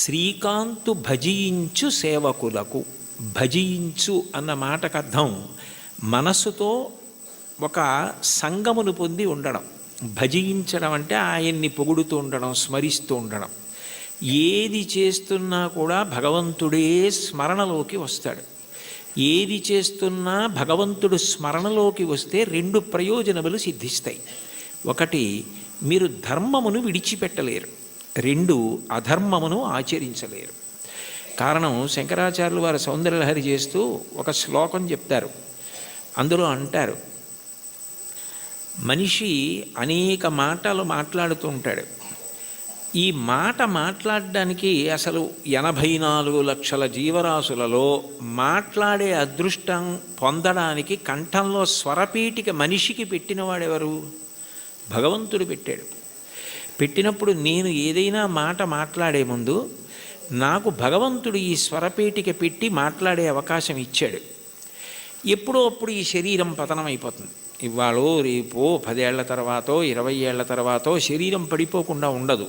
శ్రీకాంతు భజించు సేవకులకు. భజించు అన్న మాటకు అర్థం మనస్సుతో ఒక సంగమును పొంది ఉండడం. భజించడం అంటే ఆయన్ని పొగుడుతూ ఉండడం, స్మరిస్తూ ఉండడం. ఏది చేస్తున్నా కూడా భగవంతుడే స్మరణలోకి వస్తాడు. ఏది చేస్తున్నా భగవంతుడు స్మరణలోకి వస్తే రెండు ప్రయోజనములు సిద్ధిస్తాయి. ఒకటి, మీరు ధర్మమును విడిచిపెట్టలేరు. రెండు, అధర్మమును ఆచరించలేరు. కారణం, శంకరాచార్యులు వారు సౌందర్యలహరి చేస్తూ ఒక శ్లోకం చెప్తారు. అందులో అంటారు, మనిషి అనేక మాటలు మాట్లాడుతూ ఉంటాడు. ఈ మాట మాట్లాడడానికి అసలు 84 లక్షల జీవరాశులలో మాట్లాడే అదృష్టం పొందడానికి కంఠంలో స్వరపీఠిక మనిషికి పెట్టినవాడెవరు? భగవంతుడు పెట్టాడు. పెట్టినప్పుడు నేను ఏదైనా మాట మాట్లాడే ముందు నాకు భగవంతుడు ఈ స్వరపేటిక పెట్టి మాట్లాడే అవకాశం ఇచ్చాడు. ఎప్పుడో అప్పుడు ఈ శరీరం పతనం అయిపోతుంది. ఇవాళో రేపో 10 ఏళ్ల తర్వాతో 20 ఏళ్ల తర్వాతో శరీరం పడిపోకుండా ఉండదు.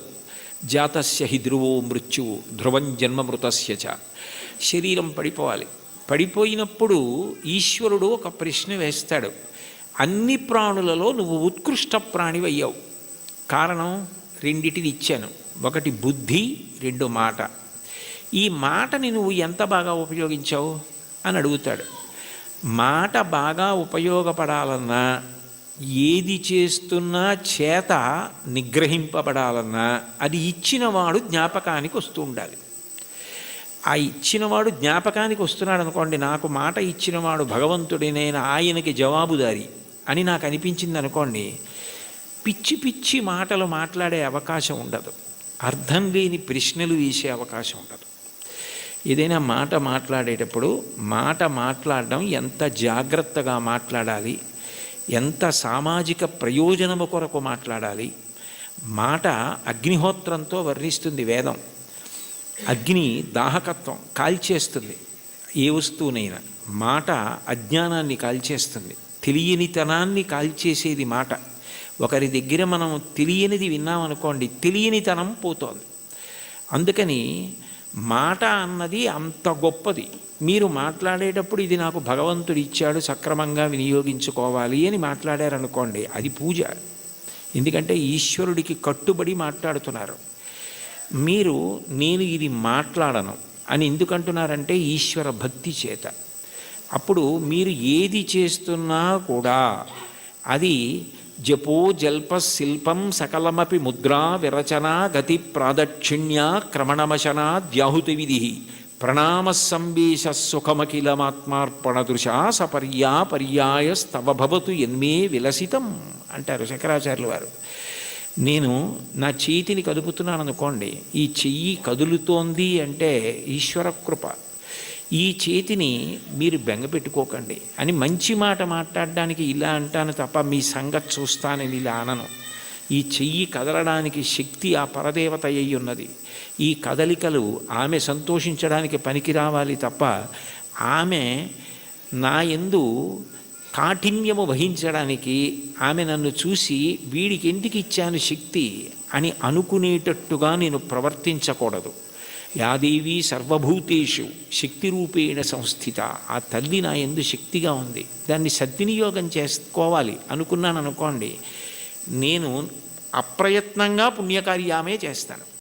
జాతస్య హి ధ్రువో మృత్యువు ధ్రువం జన్మమృతస్య చ. శరీరం పడిపోవాలి. పడిపోయినప్పుడు ఈశ్వరుడు ఒక ప్రశ్న వేస్తాడు. అన్ని ప్రాణులలో నువ్వు ఉత్కృష్ట ప్రాణివయ్యావు. కారణం, రెండిటిని ఇచ్చాను. ఒకటి బుద్ధి, రెండు మాట. ఈ మాటని నువ్వు ఎంత బాగా ఉపయోగించావు అని అడుగుతాడు. మాట బాగా ఉపయోగపడాలన్నా, ఏది చేస్తున్నా చేత నిగ్రహింపబడాలన్నా అది ఇచ్చినవాడు జ్ఞాపకానికి వస్తూ ఉండాలి. ఆ ఇచ్చినవాడు జ్ఞాపకానికి వస్తున్నాడు అనుకోండి, నాకు మాట ఇచ్చినవాడు భగవంతుడి, నేను ఆయనకి జవాబుదారి అని నాకు అనిపించింది అనుకోండి, పిచ్చి పిచ్చి మాటలు మాట్లాడే అవకాశం ఉండదు. అర్థం లేని ప్రశ్నలు వేసే అవకాశం ఉండదు. ఏదైనా మాట మాట్లాడేటప్పుడు మాట మాట్లాడడం ఎంత జాగ్రత్తగా మాట్లాడాలి, ఎంత సామాజిక ప్రయోజనము కొరకు మాట్లాడాలి. మాట అగ్నిహోత్రంతో వర్ణిస్తుంది వేదం. అగ్ని దాహకత్వం కాల్చేస్తుంది ఏ వస్తువునైనా. మాట అజ్ఞానాన్ని కాల్చేస్తుంది, తెలియనితనాన్ని కాల్చేసేది మాట. ఒకరి దగ్గర మనం తెలియనిది విన్నామనుకోండి, తెలియనితనం పోతోంది. అందుకని మాట అన్నది అంత గొప్పది. మీరు మాట్లాడేటప్పుడు ఇది నాకు భగవంతుడు ఇచ్చాడు, సక్రమంగా వినియోగించుకోవాలి అని మాట్లాడారనుకోండి, అది పూజ. ఎందుకంటే ఈశ్వరుడికి కట్టుబడి మాట్లాడుతున్నారు. మీరు నేను ఇది మాట్లాడను అని ఎందుకంటున్నారంటే ఈశ్వర భక్తి చేత. అప్పుడు మీరు ఏది చేస్తున్నా కూడా అది జపో జల్ప శిల్పం సకలమపి ముద్రా విరచన గతి ప్రాదక్షిణ్య క్రమణమశనా ద్యాహుతి విధి ప్రణామ సంవేశ సుఖమఖిలమాత్మార్పణ దృశా సపర్యా పర్యాయస్తవ భవతు ఎన్మే విలసితం అంటారు శంకరాచార్యులు వారు. నేను నా చేతిని కదుపుతున్నాను అనుకోండి, ఈ చెయ్యి కదులుతోంది అంటే ఈశ్వర కృప. ఈ చేతిని మీరు బెంగపెట్టుకోకండి అని మంచి మాట మాట్లాడడానికి ఇలా అంటాను తప్ప మీ సంగతి చూస్తానని ఇలా అనను. ఈ చెయ్యి కదలడానికి శక్తి ఆ పరదేవత అయి ఉన్నది. ఈ కదలికలు ఆమె సంతోషించడానికి పనికి రావాలి తప్ప ఆమె నా యందు కాఠిన్యము వహించడానికి, ఆమె నన్ను చూసి వీడికి ఎందుకు ఇచ్చాను శక్తి అని అనుకునేటట్టుగా నేను ప్రవర్తించకూడదు. యాదేవి సర్వభూతేషు శక్తిరూపేణ సంస్థిత. ఆ తల్లి నా యందు శక్తిగా ఉంది, దాన్ని సద్వినియోగం చేసుకోవాలి అనుకున్నాను అనుకోండి, నేను అప్రయత్నంగా పుణ్యకార్యామే చేస్తాను.